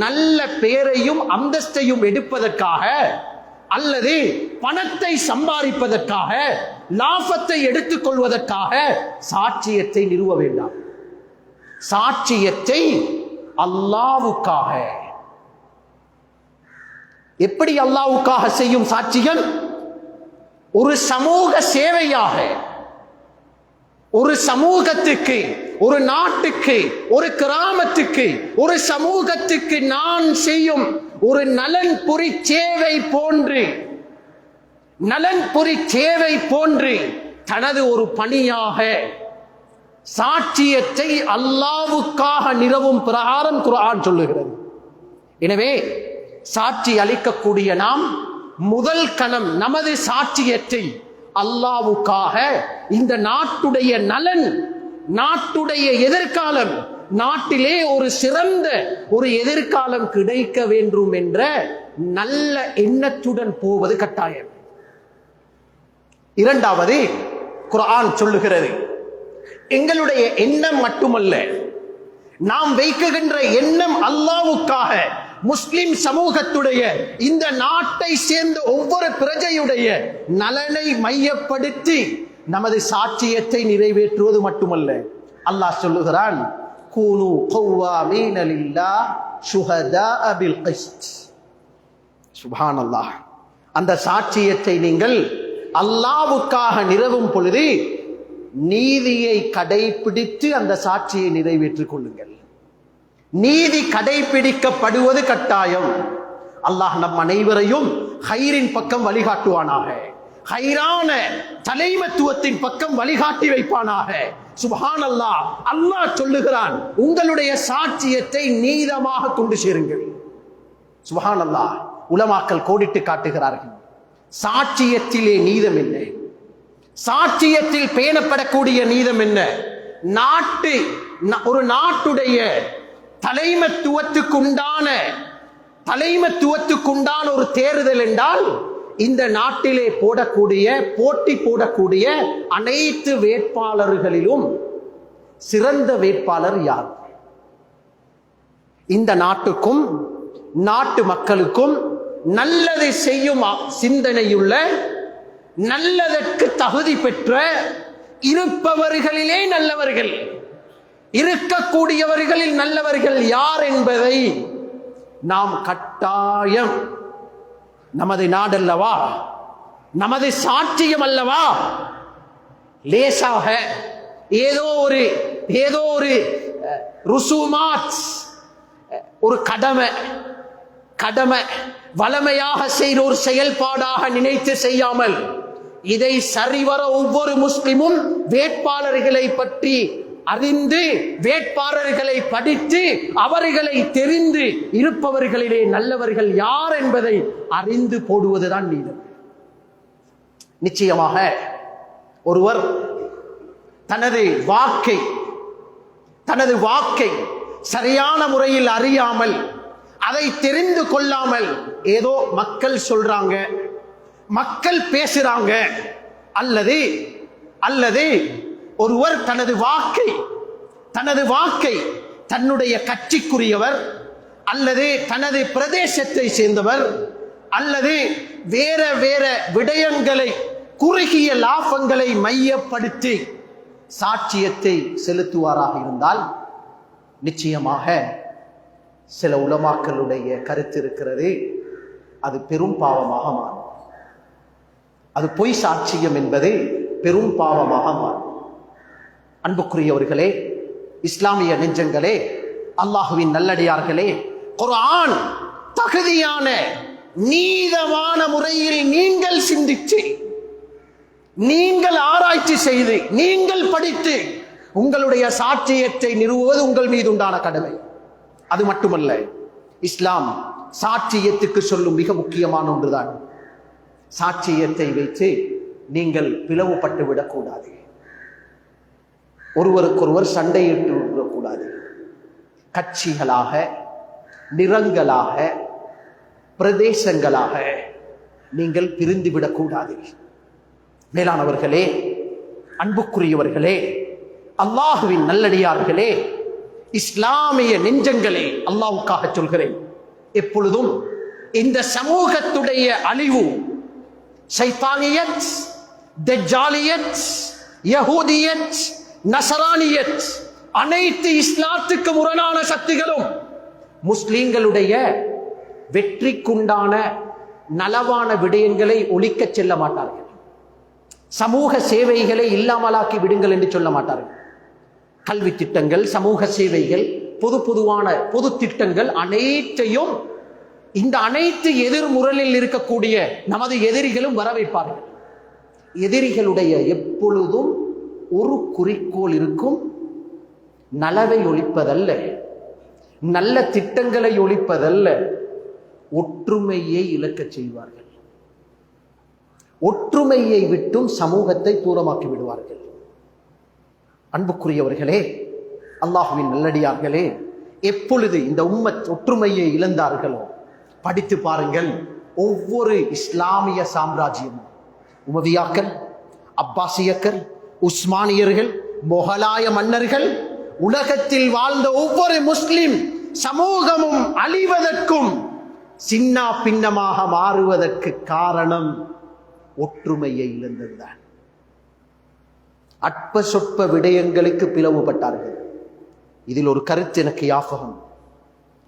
நல்ல பெயரையும் அந்தஸ்தையும் எடுப்பதற்காக, அல்லது பணத்தை சம்பாதிப்பதற்காக, லாபத்தை எடுத்துக் கொள்வதற்காக சாட்சியத்தை நிறுவ வேண்டாம். சாட்சியத்தை அல்லாஹ்வுக்காக, எப்படி அல்லாஹ்வுக்காக செய்யும் சாட்சியம்? ஒரு சமூக சேவையாக, ஒரு சமூகத்துக்கு, ஒரு நாட்டுக்கு, ஒரு கிராமத்துக்கு, ஒரு சமூகத்துக்கு நான் செய்யும் ஒரு நலன்புரி சேவை போன்று, நலன்புரி சேவை போன்று தனது ஒரு பணியாக சாட்சியத்தை அல்லாஹ்வுக்காக நிறுவும் பிரகாரம் குர்ஆன் சொல்லுகிறது. எனவே சாட்சி அளிக்கக்கூடிய நாம் முதல் கணம் நமது சாட்சியத்தை அல்லாஹ்வுக்காக, இந்த நாட்டுடைய நலன், நாட்டுடைய எதிர்காலம், நாட்டிலே ஒரு சிறந்த ஒரு எதிர்காலம் கிடைக்க வேண்டும் என்ற நல்ல எண்ணத்துடன் போவது கட்டாயம். இரண்டாவது, குர்ஆன் சொல்லுகிறது, எங்களுடைய எண்ணம் மட்டுமல்ல, நாம் வைக்குகின்ற எண்ணம் அல்லாஹ்வுக்காக, முஸ்லிம் சமூகத்துடைய, இந்த நாட்டை சேர்ந்த ஒவ்வொரு பிரஜையுடைய நலனை மையப்படுத்தி நமது சாட்சியத்தை நிறைவேற்றுவது மட்டுமல்ல. அல்லாஹ் சொல்லுகிறான், கூனு கவ்வாமீன லில்லாஹ் ஷுஹதாஅ பில் கிஸ்த். சுப்ஹானல்லாஹ், அந்த சாட்சியத்தை நீங்கள் அல்லாஹ்வுக்காக நிறுவும் பொழுது நீதியை கடைபிடித்து அந்த சாட்சியை நிறைவேற்றிக் கொள்ளுங்கள். நீதி கடைபிடிக்கப்படுவது கட்டாயம். அல்லாஹ் நம் அனைவரையும் ஹைரின் பக்கம் வழிகாட்டுவானாக, ஹைரான தலைமத்துவத்தின் பக்கம் வழிகாட்டி வைப்பானாக. சுப்ஹானல்லாஹ். அல்லாஹ் சொல்லுகிறான், உங்களுடைய சாட்சியத்தை நீதமாக கொண்டு சேருங்கள். சுப்ஹானல்லாஹ். உலமாக்கள் கோடிட்டு காட்டுகிறார்கள், சாட்சியத்திலே நீதம் என்ன, சாட்சியத்தில் பேணப்படக்கூடிய நீதம் என்ன? ஒரு நாட்டுடைய தலைமத்துவத்துக்குண்டான ஒரு தேர்தல் என்றால் இந்த நாட்டிலே போட்டி போடக்கூடிய அனைத்து வேட்பாளர்களிலும் சிறந்த வேட்பாளர் யார்? இந்த நாட்டுக்கும் நாட்டு மக்களுக்கும் நல்லதை செய்யும் சிந்தனையுள்ள, நல்லதற்கு தகுதி பெற்ற, இருப்பவர்களிலே நல்லவர்கள், இருக்கக்கூடியவர்களில் நல்லவர்கள் யார் என்பதை நாம் கட்டாயம், நமது நாடல்லவா, நமது சாட்சியம் அல்லவா, லேசாக ஏதோ ஒரு ருசுமாத், ஒரு கடமை வளமையாக செய்த ஒரு செயல்பாடாக நினைத்து செய்யாமல், இதை சரிவர ஒவ்வொரு முஸ்லிமும் வேட்பாளர்களை பற்றி அறிந்து, வேட்பாளர்களை படித்து, அவர்களை தெரிந்து, இருப்பவர்களிலே நல்லவர்கள் யார் என்பதை அறிந்து போடுவதுதான் நீதம். நிச்சயமாக ஒருவர் தனது வாக்கை சரியான முறையில் அறியாமல், அதை தெரிந்து கொள்ளாமல், ஏதோ மக்கள் சொல்றாங்க, மக்கள் பேசுறாங்க, அல்லது ஒருவர் தனது வாக்கை தன்னுடைய கட்சிக்குரியவர், அல்லது தனது பிரதேசத்தை சேர்ந்தவர், அல்லது வேற விடயங்களை, குறுகிய லாபங்களை மையப்படுத்தி சாட்சியத்தை செலுத்துவாராக இருந்தால், நிச்சயமாக சில உலமாக்களுடைய கருத்து இருக்கிறது, அது பெரும் பாவமாக மாறும். அது பொய் சாட்சியம் என்பது பெரும் பாவமாக மாறும். அன்புக்குரியவர்களே, இஸ்லாமிய நெஞ்சங்களே, அல்லாஹுவின் நல்லடியார்களே, குர்ஆன் தகுதியான நீதமான முறையில் நீங்கள் சிந்தித்து, நீங்கள் ஆராய்ச்சி செய்து, நீங்கள் படித்து உங்களுடைய சாட்சியத்தை நிறுவுவது உங்கள் மீது உண்டான கடமை. அது மட்டுமல்ல, இஸ்லாம் சாட்சியத்துக்கு சொல்லும் மிக முக்கியமான ஒன்றுதான், சாட்சியத்தை வைத்து நீங்கள் பிளவுபட்டு விடக்கூடாது, ஒருவருக்கொருவர் சண்டையிட்டு விடக்கூடாது. கட்சிகளாக, நிறங்களாக, பிரதேசங்களாக நீங்கள் பிரிந்து விடக்கூடாது. மேலானவர்களே, அன்புக்குரியவர்களே, அல்லாஹுவின் நல்லடியார்களே, இஸ்லாமிய நெஞ்சங்களே, அல்லாஹ்வுக்காக சொல்கிறேன், எப்பொழுதும் இந்த சமூகத்துடைய அழிவு, ஷைத்தானியத், தஜ்ஜாலியத், யஹூதியத், நஸரானியத், அனைத்து இஸ்லாத்துக்கு முரணான சக்திகளும் முஸ்லிம்களுடைய வெற்றிக்குண்டான நலவான விடயங்களை ஒழிக்கச் செல்ல மாட்டார்கள். சமூக சேவைகளை இல்லாமலாக்கி விடுங்கள் என்று சொல்ல மாட்டார்கள். கல்வி திட்டங்கள், சமூக சேவைகள், பொதுவான பொது திட்டங்கள் அனைத்தையும் இந்த அனைத்து எதிர்முறையில் இருக்கக்கூடிய நமது எதிரிகளும் வரவைப்பார்கள். எதிரிகளுடைய எப்பொழுதும் ஒரு குறிக்கோள் இருக்கும், நலவை ஒழிப்பதல்ல, நல்ல திட்டங்களை ஒழிப்பதல்ல, ஒற்றுமையை இழக்கச் செய்வார்கள். ஒற்றுமையை விட்டும் சமூகத்தை தூரமாக்கி விடுவார்கள். அன்புக்குரியவர்களே, அல்லாஹுவின் நல்லடியார்களே, எப்பொழுது இந்த உம்மத் ஒற்றுமையை இழந்தார்களோ, படித்து பாருங்கள், ஒவ்வொரு இஸ்லாமிய சாம்ராஜ்யமும், உமவியாக்கள், அப்பாசியக்கள், உஸ்மானியர்கள், மொகலாய மன்னர்கள், உலகத்தில் வாழ்ந்த ஒவ்வொரு முஸ்லிம் சமூகமும் அழிவதற்கும், சின்ன பின்னமாக மாறுவதற்கு காரணம் ஒற்றுமையை இழந்ததுதான். அற்ப சொற்ப விடயங்களுக்கு பிளவுபட்டார்கள். இதில் ஒரு கருத்து எனக்கு யாபகம்.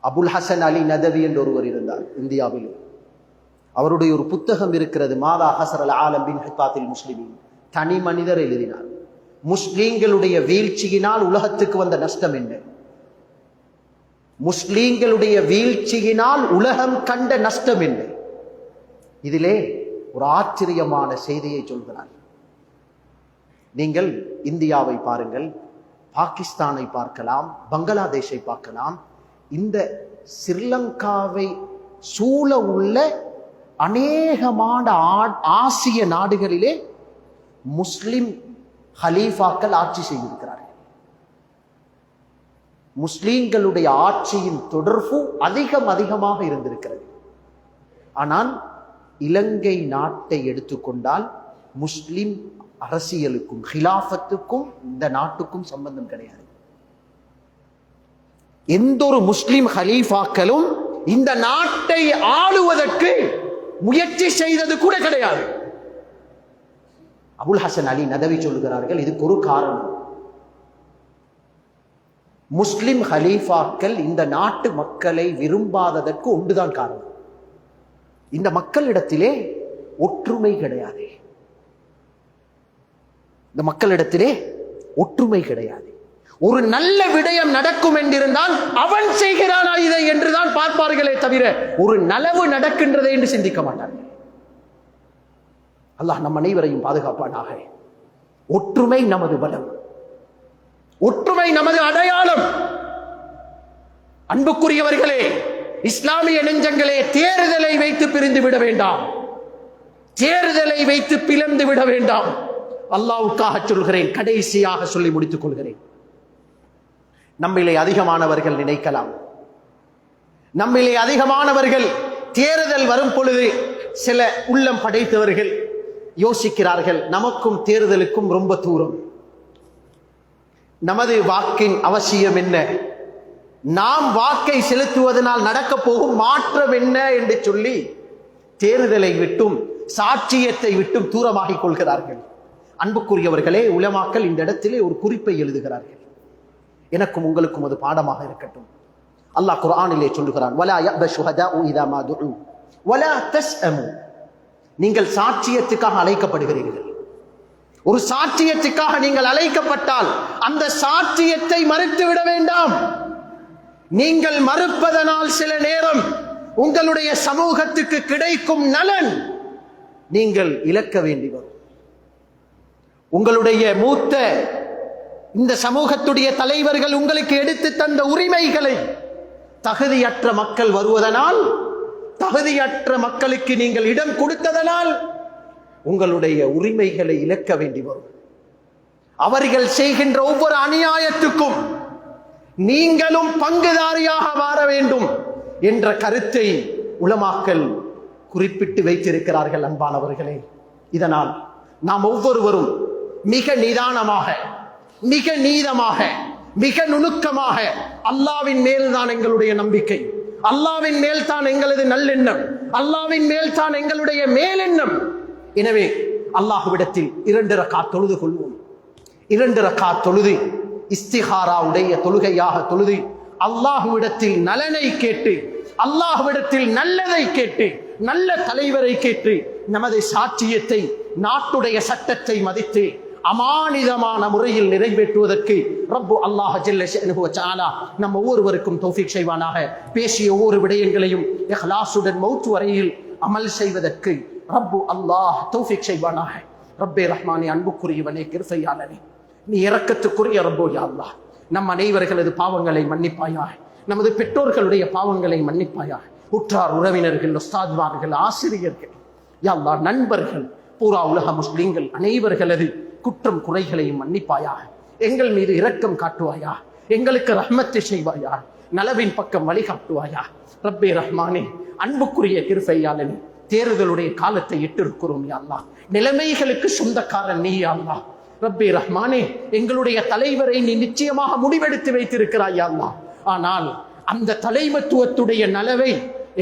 அபுல் ஹசன் அலி நதவி என்று ஒருவர் இருந்தார் இந்தியாவில். அவருடைய ஒரு புத்தகம் இருக்கிறது, மாதா ஹசர் அல் ஆலம் பின் ஹித்தாத்தில் முஸ்லிமின். தனி மனிதர் எழுதினார், முஸ்லீம்களுடைய வீழ்ச்சியினால் உலகத்துக்கு வந்த நஷ்டம் என்ன, முஸ்லீம்களுடைய வீழ்ச்சியினால் உலகம் கண்ட நஷ்டம் என்ன. இதிலே ஒரு ஆச்சரியமான செய்தியை சொல்கிறார். நீங்கள் இந்தியாவை பாருங்கள், பாகிஸ்தானை பார்க்கலாம், பங்களாதேஷை பார்க்கலாம். இந்த ஸ்ரீலங்காவை சூழ உள்ள அநேகமான ஆசிய நாடுகளிலே முஸ்லிம் ஹலீஃபாக்கள் ஆட்சி செய்திருக்கிறார்கள். முஸ்லிம்களுடைய ஆட்சியின் தொடர்பு அதிகமாக இருந்திருக்கிறது. ஆனால் இலங்கை நாட்டை எடுத்துக்கொண்டால் முஸ்லிம் அரசியலுக்கும் ஹிலாஃபத்துக்கும் இந்த நாட்டுக்கும் சம்பந்தம் கிடையாது. எந்த ஒரு முஸ்லிம் ஹலீஃபாக்களும் இந்த நாட்டை ஆளுவதற்கு முயற்சி செய்தது கூட கிடையாது. அபுல் ஹசன் அலி நதவி சொல்கிறார்கள், இதுக்கு ஒரு காரணம். முஸ்லிம் ஹலீஃபாக்கள் இந்த நாட்டு மக்களை விரும்பாததற்கு ஒன்றுதான் காரணம். இந்த மக்களிடத்திலே ஒற்றுமை கிடையாது. இந்த மக்களிடத்திலே ஒற்றுமை கிடையாது. ஒரு நல்ல விடயம் நடக்கும் என்றிருந்தால் அவன் செய்கிறானா இதை என்றுதான் பார்ப்பார்களே தவிர ஒரு நலவு நடக்கின்றதை என்று சிந்திக்க மாட்டார்கள். அல்லாஹ் நம் அனைவரையும் பாதுகாப்பானாக. ஒற்றுமை நமது பலம், ஒற்றுமை நமது அடையாளம். அன்புக்குரியவர்களே, இஸ்லாமிய நெஞ்சங்களே, தேர்தலை வைத்து பிரிந்து விட வேண்டாம், தேர்தலை வைத்து பிளந்து விட வேண்டாம். அல்லாஹ்வுக்காக சொல்கிறேன், கடைசியாக சொல்லி முடித்துக் கொள்கிறேன். நம்மிலே அதிகமானவர்கள் நினைக்கலாம், நம்மிலே அதிகமானவர்கள் தேர்தல் வரும் பொழுது சில உள்ளம் படைத்தவர்கள் யோசிக்கிறார்கள், நமக்கும் தேர்தலுக்கும் ரொம்ப தூரம், நமது வாக்கின் அவசியம் என்ன, நாம் வாக்கை செலுத்துவதனால் நடக்க போகும் மாற்றம் என்ன என்று சொல்லி தேர்தலை விட்டும் சாட்சியத்தை விட்டும் தூரமாகிக் கொள்கிறார்கள். அன்புக்குரியவர்களே, உலமாக்கள் இந்த இடத்திலே ஒரு குறிப்பை எழுதுகிறார்கள். எனக்கும் உங்களுக்கும் அது பாடமாக இருக்கட்டும். அல்லாஹ் குர்ஆனிலே சொல்லுகிறான், வலா யஅப ஷுஹதாஉ இதா மா துஉ வலா தஸ்அமு. நீங்கள் சாட்சியத்துக்காக அழைக்கப்படுகிறீர்கள். ஒரு சாட்சியத்துக்காக நீங்கள் அழைக்கப்பட்டால் அந்த சாட்சியத்தை மறுத்து விட வேண்டாம். நீங்கள் மறுப்பதனால் சில நேரம் உங்களுடைய சமூகத்துக்கு கிடைக்கும் நலன் நீங்கள் இழக்க வேண்டி வரும். உங்களுடைய மூத்த இந்த சமூகத்துடைய தலைவர்கள் உங்களுக்கு எடுத்து தந்த உரிமைகளை தகுதியற்ற மக்கள் வருவதனால், தகுதியற்ற மக்களுக்கு நீங்கள் இடம் கொடுத்ததனால் உங்களுடைய உரிமைகளை இழக்க வேண்டி வரும். அவர்கள் செய்கின்ற ஒவ்வொரு அநியாயத்துக்கும் நீங்களும் பங்குதாரியாக மாற வேண்டும் என்ற கருத்தை உலமாக்கள் குறிப்பிட்டு வைத்திருக்கிறார்கள். அன்பானவர்களே, இதனால் நாம் ஒவ்வொருவரும் மிக நிதானமாக, மிக நீதமாக, மிக நுணுக்கமாக, அல்லாவின் மேல்தான் எங்களுடைய நம்பிக்கை, அல்லாவின் மேல் தான் எங்களது நல்லெண்ணம், அல்லாவின் மேல் தான் எங்களுடைய மேலெண்ணம். எனவே அல்லாஹ்விடத்தில் 2 ரக்காத் தொழுது கொள்வோம். 2 ரக்காத் தொழுது இஸ்திகாராவுடைய தொழுகையாக தொழுது அல்லாஹ்விடத்தில் நலனை கேட்டு, அல்லாஹ்விடத்தில் நல்லதை கேட்டு, நல்ல தலைவரை கேட்டு, நமது சாட்சியத்தை, நாட்டுடைய சட்டத்தை மதித்து அமானிதமான முறையில் நிறைவேற்றுவதற்கு ரப்பு அல்லாஹ் ஜல்ல ஷஅனுஹு வ தஆலா நம் ஒவ்வொருவருக்கும் தௌஃபீக் செய்வானாக. பேசிய ஒவ்வொரு விடயங்களையும் இஹ்லாசுடன் மௌத் வரையில் அமல் செய்வதற்கு ரப்பு அல்லாஹ் தௌஃபீக் செய்வானாக. ரப்பே ரஹ்மானே, அன்புக்குரியவனே, கிருபையாளனே, நீ இரக்கத்துக்குரிய ரப்போ யா அல்லாஹ், நம் அனைவர்களது பாவங்களை மன்னிப்பாயாக, நமது பெற்றோர்களுடைய பாவங்களை மன்னிப்பாயாக, உற்றார் உறவினர்கள், உஸ்தாத்மார்கள், ஆசிரியர்கள், யா அல்லாஹ், நண்பர்கள், பூரா உலக முஸ்லிம்கள் அனைவர்களது குற்றம் குறைகளையும் மன்னிப்பாயாக. எங்கள் மீது இரக்கம் காட்டுவாயா, எங்களுக்கு ரஹ்மத்தை செய்வாயா, நலவின் பக்கம் வழிகாட்டுவாயா. ரப்பே ரஹ்மானே, அன்புக்குரிய கிருபையாளனே, தேர்தலுடைய காலத்தை எட்டிருக்கிறோம் யா அல்லாஹ், நிலைமைகளுக்கு சொந்தக்காரன் நீ யா அல்லாஹ். ரப்பே ரஹ்மானே, எங்களுடைய தலைவரை நீ நிச்சயமாக முடிவெடுத்து வைத்திருக்கிறாய் யா அல்லாஹ். ஆனால் அந்த தலைமத்துவத்துடைய நலவை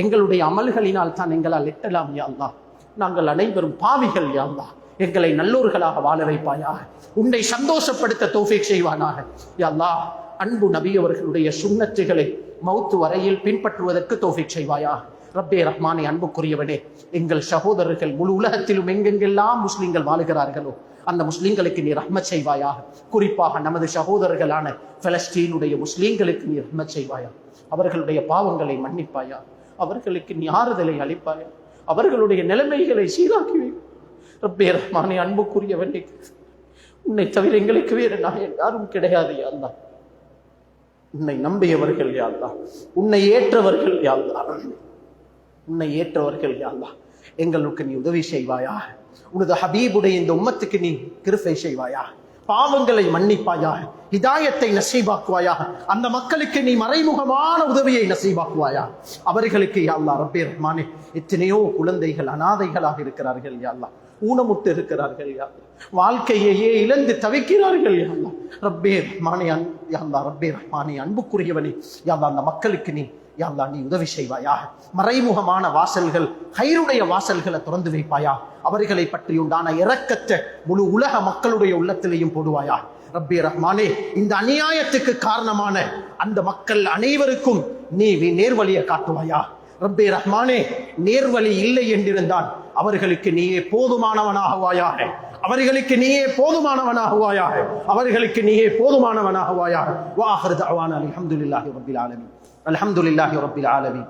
எங்களுடைய அமல்களினால் தான் எங்களால் எட்டலாம் யா அல்லாஹ். நாங்கள் அனைவரும் பாவிகள் யா அல்லாஹ், எங்களை நல்லோர்களாக வாழ வைப்பாயாக, உன்னை சந்தோஷப்படுத்த தௌஃபீக் செய்வானாக யா அல்லாஹ். அன்பு நபி அவர்களுடைய சுன்னத்துகளை மௌத்து வரையில் பின்பற்றுவதற்கு தௌஃபீக் செய்வாயாக. ரப்பே ரஹ்மானே, அன்புக்குரியவனே, எங்கள் சகோதரர்கள் முழு உலகத்திலும் எங்கெங்கெல்லாம் முஸ்லிம்கள் வாழுகிறார்களோ அந்த முஸ்லிம்களுக்கு நீ ரஹ்மத் செய்வாயாக. குறிப்பாக நமது சகோதரர்களான பலஸ்தீனுடைய முஸ்லிம்களுக்கு நீ ரஹ்மத் செய்வாயா. அவர்களுடைய பாவங்களை மன்னிப்பாயா, அவர்களுக்கு நீ ஆறுதலை அளிப்பாயா, அவர்களுடைய நிலைமைகளை சீராக்கி வை. ரப்பே ரஹ்மானே, அன்புக்குரியவனே, உன்னை தவிர எங்களுக்கு வேறு நாயன் யாரும் கிடையாது யா அல்லாஹ். உன்னை நம்பியவர்கள் யா அல்லாஹ், உன்னை ஏற்றவர்கள் யா அல்லாஹ், உன்னை ஏற்றவர்கள் யா அல்லாஹ், எங்களுக்கு நீ உதவி செய்வாயா. உனது ஹபீபுடைய இந்த உம்மத்துக்கு நீ கிருபை செய்வாயா. பாவங்களை மன்னிப்பாயா, ஹிதாயத்தை நசீபாக்குவாயா. அந்த மக்களுக்கு நீ மறைமுகமான உதவியை நசீபாக்குவாயா. அவர்களுக்கு யா அல்லாஹ் ரப்பே ரஹ்மானே, எத்தனையோ குழந்தைகள் அனாதைகளாக இருக்கிறார்கள் யா அல்லாஹ், ஊனமுட்டு இருக்கிறார்கள் யா அல்லாஹ், வாழ்க்கையையே இழந்து தவிக்கிறார்கள் யா அல்லாஹ். ரப்பே ரஹ்மானே, யா அல்லாஹ் ரப்பே ரஹ்மானே, அன்புக்குரியவனே யா அல்லாஹ், அந்த மக்களுக்கு நீ யா அல்லாஹ் நீ உதவி செய்வாயா. மறைமுகமான வாசல்கள், ஹைருடைய வாசல்களை திறந்து வைப்பாயா. அவர்களை பற்றி உண்டான இரக்கத்தை முழு உலக மக்களுடைய உள்ளத்திலேயும் போடுவாயா. ரப்பே ரஹ்மானே, இந்த அநியாயத்துக்கு காரணமான அந்த மக்கள் அனைவருக்கும் நீ நேர்வழியை காட்டுவாயா. ரப்பே ரஹ்மானே, நேர்வழி இல்லை என்றிருந்தால் அவர்களுக்கு நீயே போதுமானவனாகுவாயாக, அவர்களுக்கு நீயே போதுமானவனாகுவாயாக, அவர்களுக்கு நீயே போதுமானவனாகுவாயாக. வ ஆகிரு தஅவானா அல்ஹம்துலில்லாஹி ரப்பில் ஆலமீன். الحمد لله رب العالمين.